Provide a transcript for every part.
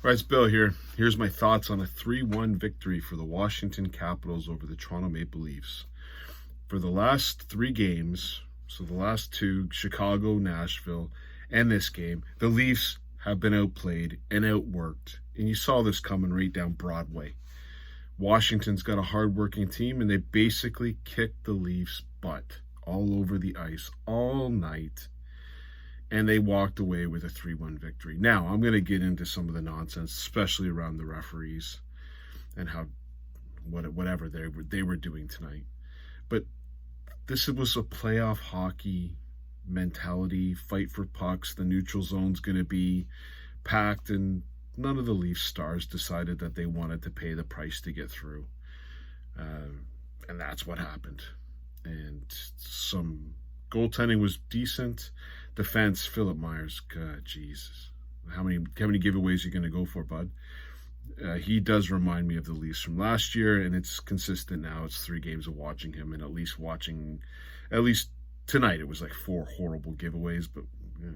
Right, it's Bill here. Here's my thoughts on a 3-1 victory for the Washington Capitals over the Toronto Maple Leafs. For the last 3 games, so the last 2, Chicago, Nashville, and this game, the Leafs have been outplayed and outworked. And you saw this coming right down Broadway. Washington's got a hardworking team, and they basically kicked the Leafs' butt all over the ice all night. And they walked away with a 3-1 victory. Now, I'm going to get into some of the nonsense, especially around the referees and how whatever they were doing tonight. But this was a playoff hockey mentality, fight for pucks. The neutral zone's going to be packed, and none of the Leafs stars decided that they wanted to pay the price to get through. And that's what happened. And some goaltending was decent. Defense, Philip Myers, God, Jesus. How many giveaways are you going to go for, bud? He does remind me of the Leafs from last year, and it's consistent now. It's 3 games of watching him, and at least tonight it was like 4 horrible giveaways, but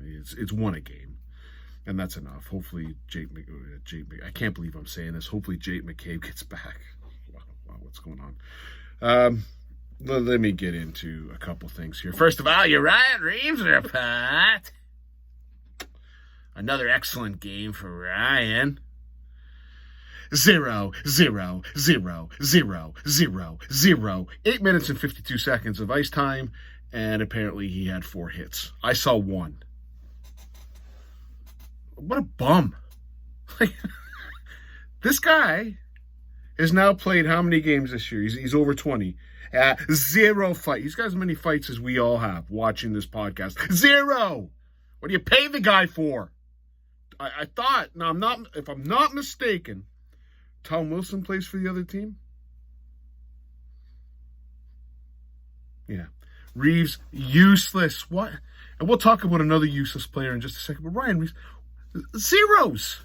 it's 1 a game, and that's enough. Hopefully, I can't believe I'm saying this. Hopefully, Jake McCabe gets back. Wow, what's going on? Let me get into a couple things here. First of all, you're right, Reaves report. Another excellent game for Ryan. 0, 0, 0, 0, 0, 0. 8 minutes and 52 seconds of ice time, and apparently he had 4 hits. I saw 1. What a bum. This guy has now played how many games this year? He's over 20. 0 fight. He's got as many fights as we all have watching this podcast. 0. What do you pay the guy for? I thought, if I'm not mistaken, Tom Wilson plays for the other team? Yeah. Reaves, useless. What? And we'll talk about another useless player in just a second. But Ryan Reaves, 0s.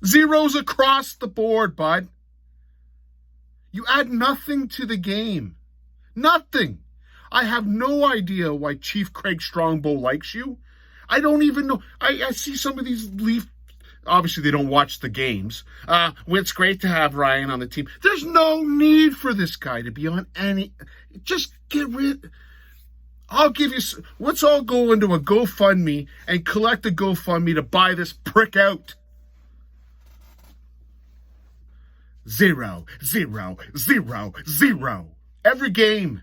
0s across the board, bud. You add nothing to the game. Nothing. I have no idea why Chief Craig Strongbow likes you. I don't even know. I see some of these Leaf. Obviously, they don't watch the games. It's great to have Ryan on the team. There's no need for this guy to be on any. Just get rid. I'll give you. Let's all go into a GoFundMe and collect a GoFundMe to buy this prick out. 0, 0, 0, 0. Every game.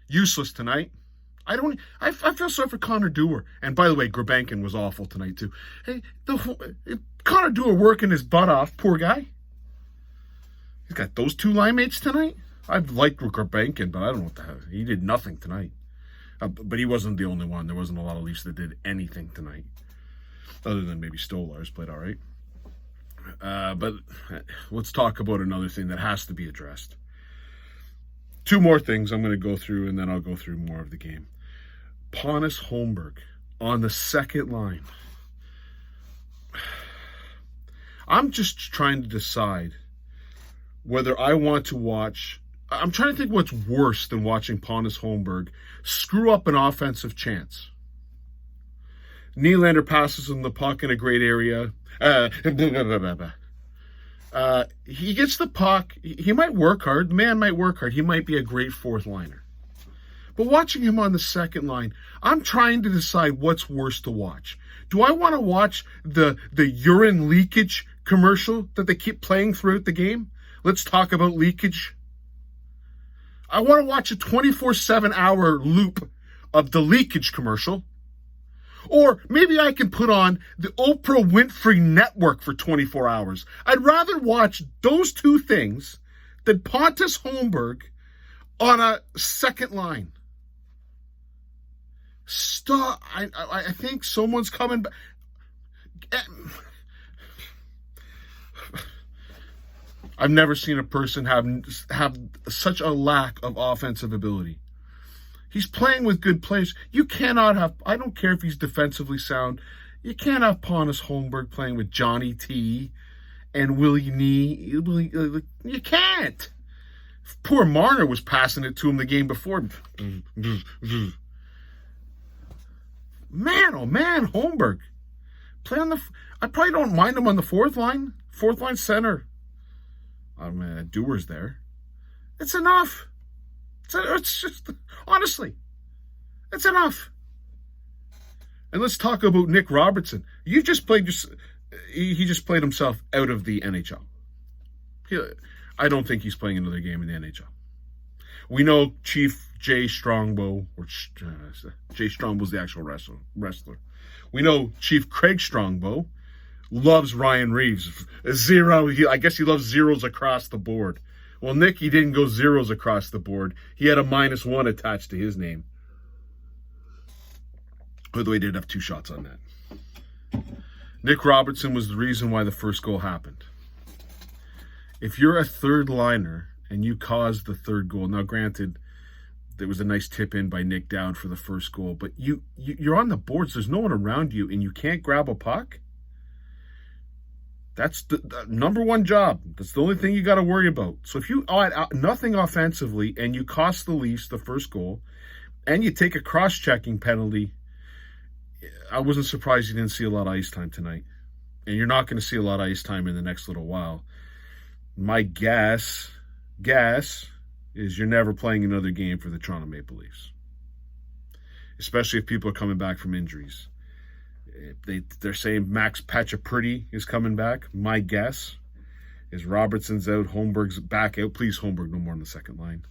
Useless tonight. I feel sorry for Connor Dewar. And by the way, Grabankin was awful tonight too. Hey, Connor Dewar working his butt off. Poor guy. He's got those 2 line mates tonight. I've liked Grabankin, but I don't know what the hell. He did nothing tonight. But he wasn't the only one. There wasn't a lot of Leafs that did anything tonight. Other than maybe Stolarz played all right. But let's talk about another thing that has to be addressed. 2 more things I'm going to go through, and then I'll go through more of the game. Pontus Holmberg on the second line. I'm just trying to decide whether I want to watch. I'm trying to think what's worse than watching Pontus Holmberg screw up an offensive chance. Nylander passes him the puck in a great area. He gets the puck. He might work hard. The man might work hard. He might be a great 4th liner. But watching him on the second line, I'm trying to decide what's worse to watch. Do I want to watch the urine leakage commercial that they keep playing throughout the game? Let's talk about leakage. I want to watch a 24/7 hour loop of the leakage commercial. Or maybe I can put on the Oprah Winfrey Network for 24 hours. I'd rather watch those 2 things than Pontus Holmberg on a second line. Stop. I think someone's coming back. I've never seen a person have such a lack of offensive ability. He's playing with good players. You cannot have, I don't care if he's defensively sound, you can't have Pontus Holmberg playing with Johnny T and Willie Nee. You can't. Poor Marner was passing it to him the game before. Man, oh man, Holmberg. Play on the. I probably don't mind him on the fourth line center. Doer's there. It's enough. It's just honestly, it's enough. And let's talk about Nick Robertson. He just played himself out of the NHL. I don't think he's playing another game in the NHL. We know Chief Jay Strongbow, or Jay Strongbow's the actual wrestler. We know Chief Craig Strongbow loves Ryan Reaves. I guess he loves zeros across the board. Well, Nick, he didn't go zeros across the board. He had a -1 attached to his name. Although he did have 2 shots on that. Nick Robertson was the reason why the first goal happened. If you're a third liner and you caused the third goal, now granted, there was a nice tip in by Nick Dowd for the first goal, but you're on the boards, there's no one around you, and you can't grab a puck. That's the number one job. That's the only thing you got to worry about. So if you add nothing offensively and you cost the Leafs the first goal and you take a cross-checking penalty, I wasn't surprised you didn't see a lot of ice time tonight. And you're not going to see a lot of ice time in the next little while. My guess is you're never playing another game for the Toronto Maple Leafs. Especially if people are coming back from injuries. They're saying Max Pacioretty is coming back. My guess is Robertson's out, Holmberg's back out. Please, Holmberg, no more on the second line.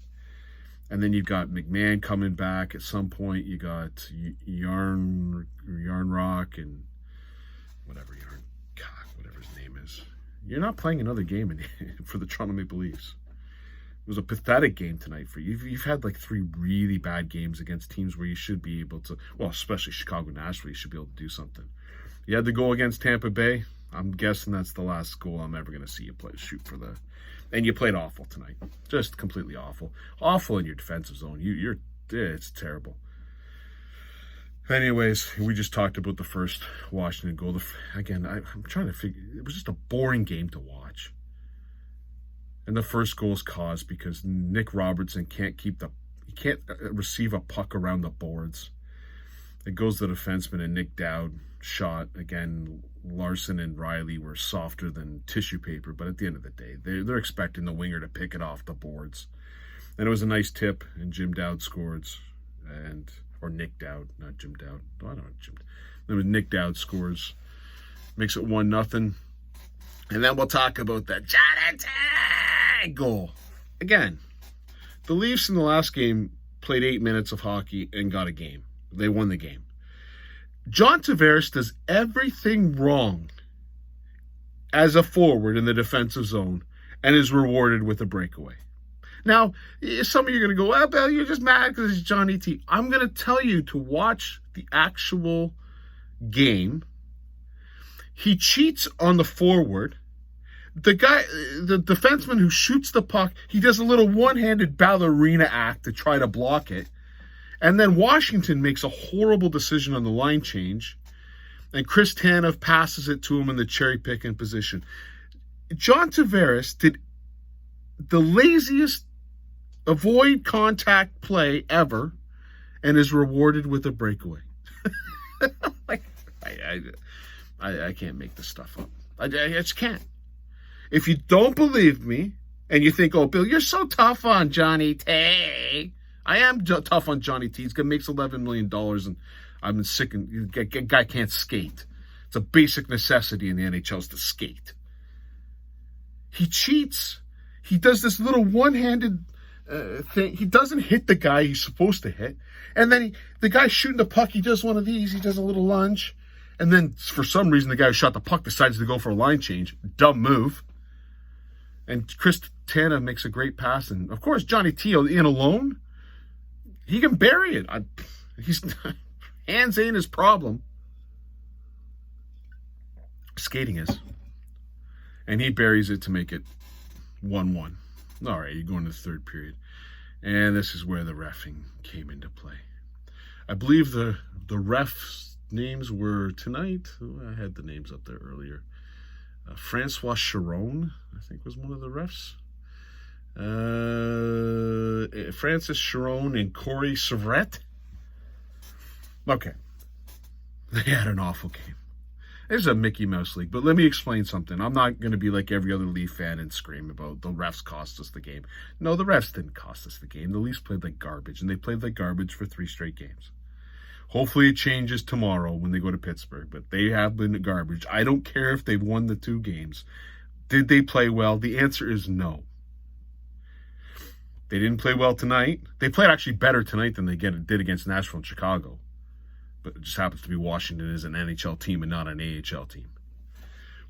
And then you've got McMahon coming back at some point. You got Yarnrock and whatever his name is. You're not playing another game for the Toronto Maple Leafs. It was a pathetic game tonight for you. You've had like 3 really bad games against teams where you should be able to, well, especially Chicago, Nashville, you should be able to do something. You had the goal against Tampa Bay. I'm guessing that's the last goal I'm ever going to see you shoot for the. And you played awful tonight. Just completely awful. Awful in your defensive zone. It's terrible. Anyways, we just talked about the first Washington goal. Again, I'm trying to figure. It was just a boring game to watch. And the first goal is caused because Nick Robertson can't receive a puck around the boards. It goes to the defenseman and Nick Dowd shot. Again, Larson and Riley were softer than tissue paper, but at the end of the day, they're expecting the winger to pick it off the boards. And it was a nice tip, and Jim Dowd scores, or Nick Dowd, not Jim Dowd. I don't know Jim. It was Nick Dowd scores, makes it 1-0, and then we'll talk about the Jonathan goal. Again, the Leafs in the last game played 8 minutes of hockey and got a game. They won the game. John Tavares does everything wrong as a forward in the defensive zone and is rewarded with a breakaway. Now, some of you are going to go, well, Bill, you're just mad because it's Johnny T. I'm going to tell you to watch the actual game. He cheats on the forward. The defenseman who shoots the puck, he does a little one-handed ballerina act to try to block it. And then Washington makes a horrible decision on the line change. And Chris Tanev passes it to him in the cherry-picking position. John Tavares did the laziest avoid contact play ever and is rewarded with a breakaway. I can't make this stuff up. I just can't. If you don't believe me and you think, oh, Bill, you're so tough on Johnny T. I am tough on Johnny T. He's going to make $11 million and I'm sick. And guy can't skate. It's a basic necessity in the NHL is to skate. He cheats. He does this little one-handed thing. He doesn't hit the guy he's supposed to hit. And then the guy shooting the puck, he does one of these. He does a little lunge. And then for some reason, the guy who shot the puck decides to go for a line change. Dumb move. And Chris Tanev makes a great pass. And, of course, Johnny T in alone, he can bury it. Hands ain't his problem. Skating is. And he buries it to make it 1-1. All right, you go into the third period. And this is where the reffing came into play. I believe the refs' names were tonight. I had the names up there earlier. Francois Chiron, I think, was one of the refs. Francis Chiron and Corey Savret. Okay. They had an awful game. This is a Mickey Mouse league, but let me explain something. I'm not going to be like every other Leaf fan and scream about the refs cost us the game. No, the refs didn't cost us the game. The Leafs played like garbage, and they played like garbage for 3 straight games. Hopefully it changes tomorrow when they go to Pittsburgh, but they have been garbage. I don't care if they've won the 2 games. Did they play well? The answer is no. They didn't play well tonight. They played actually better tonight than they did against Nashville and Chicago. But it just happens to be Washington is an NHL team and not an AHL team.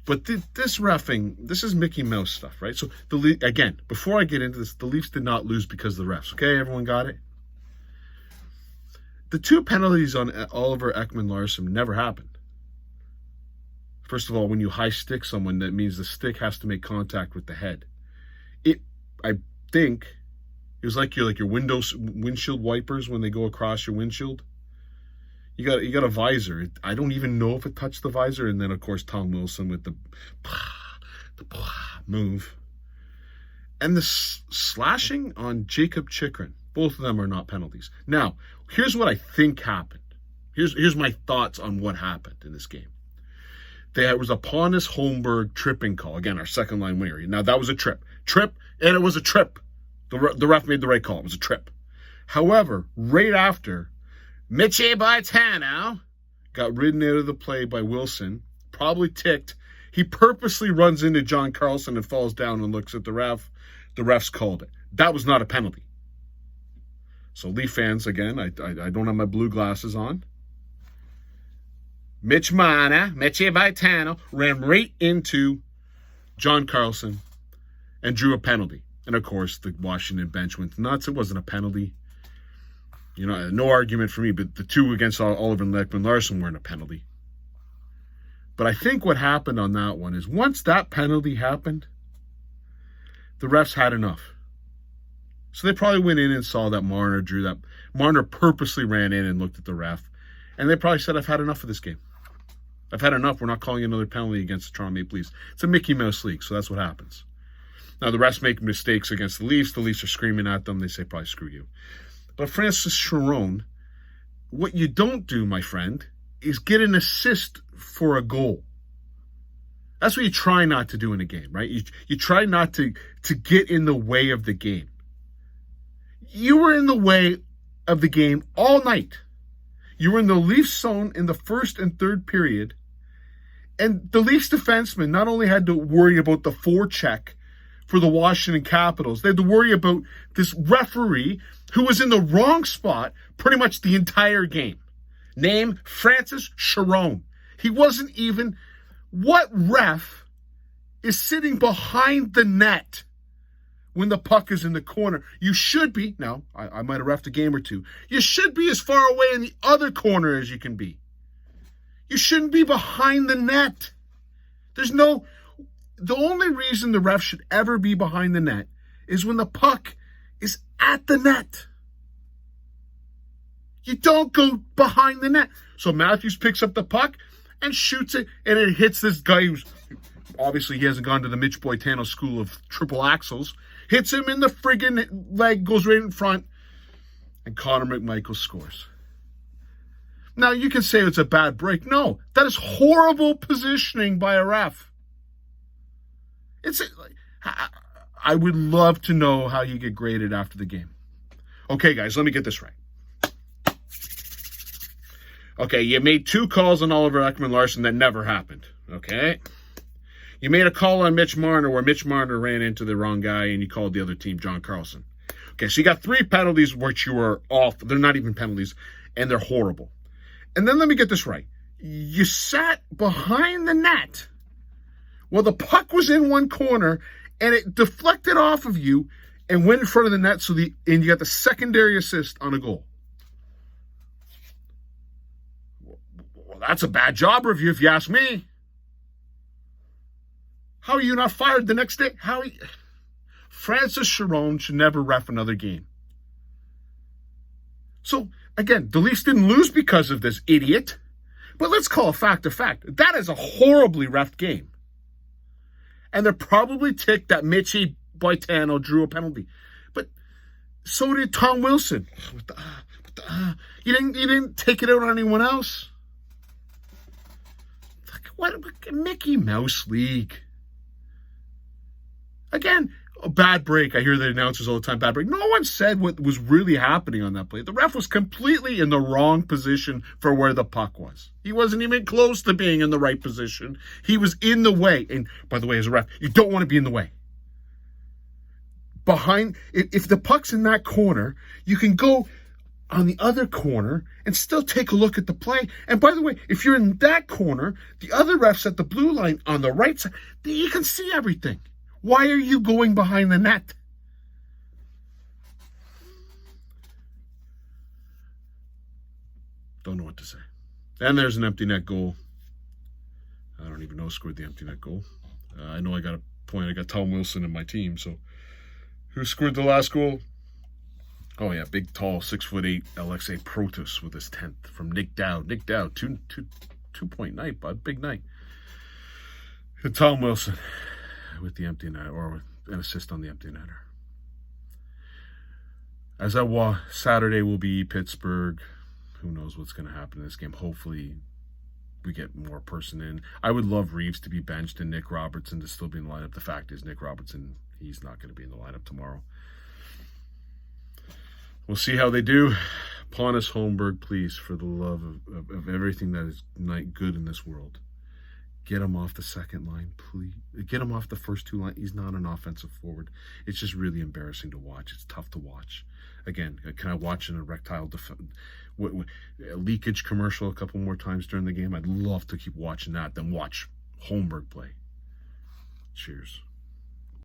But this reffing, this is Mickey Mouse stuff, right? So, again, before I get into this, the Leafs did not lose because of the refs. Okay, everyone got it? The 2 penalties on Oliver Ekman-Larsson never happened. First of all, when you high stick someone, that means the stick has to make contact with the head. I think it was like your windshield wipers when they go across your windshield. You got a visor. I don't even know if it touched the visor. And then of course Tom Wilson with the move, and the slashing on Jacob Chikrin. Both of them are not penalties. Now, here's what I think happened. Here's my thoughts on what happened in this game. There was a Pontus Holmberg tripping call. Again, our second line winger. Now, that was a trip, and it was a trip. The ref made the right call. It was a trip. However, right after, Mitchie Baitano got ridden out of the play by Wilson, probably ticked. He purposely runs into John Carlson and falls down and looks at the ref. The refs called it. That was not a penalty. So Leaf fans, again, I don't have my blue glasses on. Mitchie Baitano ran right into John Carlson and drew a penalty. And of course, the Washington bench went nuts. It wasn't a penalty. You know, no argument for me, but the 2 against Oliver Ekman-Larsson weren't a penalty. But I think what happened on that one is once that penalty happened, the refs had enough. So they probably went in and saw that Marner drew that. Marner purposely ran in and looked at the ref. And they probably said, I've had enough of this game. I've had enough. We're not calling another penalty against the Toronto Maple Leafs. It's a Mickey Mouse league, so that's what happens. Now, the refs make mistakes against the Leafs. The Leafs are screaming at them. They say, probably screw you. But Francis Chiron, what you don't do, my friend, is get an assist for a goal. That's what you try not to do in a game, right? You try not to get in the way of the game. You were in the way of the game all night. You were in the Leafs zone in the first and third period. And the Leafs defensemen not only had to worry about the forecheck for the Washington Capitals, they had to worry about this referee who was in the wrong spot pretty much the entire game. Name Francis Chiron. He wasn't even... What ref is sitting behind the net when the puck is in the corner? You should be, now, I might have reffed a game or 2. You should be as far away in the other corner as you can be. You shouldn't be behind the net. The only reason the ref should ever be behind the net is when the puck is at the net. You don't go behind the net. So Matthews picks up the puck and shoots it, and it hits this guy who's, obviously he hasn't gone to the Mitch Boitano school of triple axles, hits him in the friggin' leg, goes right in front, and Connor McMichael scores. Now, you can say it's a bad break. No, that is horrible positioning by a ref. I would love to know how you get graded after the game. Okay, guys, let me get this right. Okay, you made 2 calls on Oliver Ekman-Larsson that never happened, okay? You made a call on Mitch Marner where Mitch Marner ran into the wrong guy and you called the other team John Carlson. Okay, so you got 3 penalties which you were off. They're not even penalties, and they're horrible. And then let me get this right. You sat behind the net while the puck was in one corner and it deflected off of you and went in front of the net, and you got the secondary assist on a goal. Well, that's a bad job review if you ask me. How are you not fired the next day? Francis Chiron should never ref another game. So, again, the Leafs didn't lose because of this idiot. But let's call a fact a fact. That is a horribly reffed game. And they're probably ticked that Mitchie Boitano drew a penalty. But so did Tom Wilson. You didn't take it out on anyone else. What Mickey Mouse League? Again, a bad break. I hear the announcers all the time, bad break. No one said what was really happening on that play. The ref was completely in the wrong position for where the puck was. He wasn't even close to being in the right position. He was in the way. And by the way, as a ref, you don't want to be in the way. If the puck's in that corner, you can go on the other corner and still take a look at the play. And by the way, if you're in that corner, the other ref's at the blue line on the right side, you can see everything. Why are you going behind the net? Don't know what to say. And there's an empty net goal. I don't even know who scored the empty net goal. I know I got a point. I got Tom Wilson in my team. So who scored the last goal? Oh yeah, big, tall, 6'8" Alexei Protas with his 10th from Nick Dowd. Nick Dowd, two-point night, bud. Big night. And Tom Wilson with the empty net, or with an assist on the empty netter. As Saturday will be Pittsburgh. Who knows what's going to happen in this game? Hopefully we get more person in. I would love Reaves to be benched and Nick Robertson to still be in the lineup. The fact is, Nick Robertson, he's not going to be in the lineup tomorrow. We'll see how they do. Pontus Holmberg, please, for the love of everything that is good in this world, get him off the second line, please. Get him off the first two lines. He's not an offensive forward. It's just really embarrassing to watch. It's tough to watch. Again, can I watch an erectile leakage commercial a couple more times during the game? I'd love to keep watching that than watch Holmberg play. Cheers.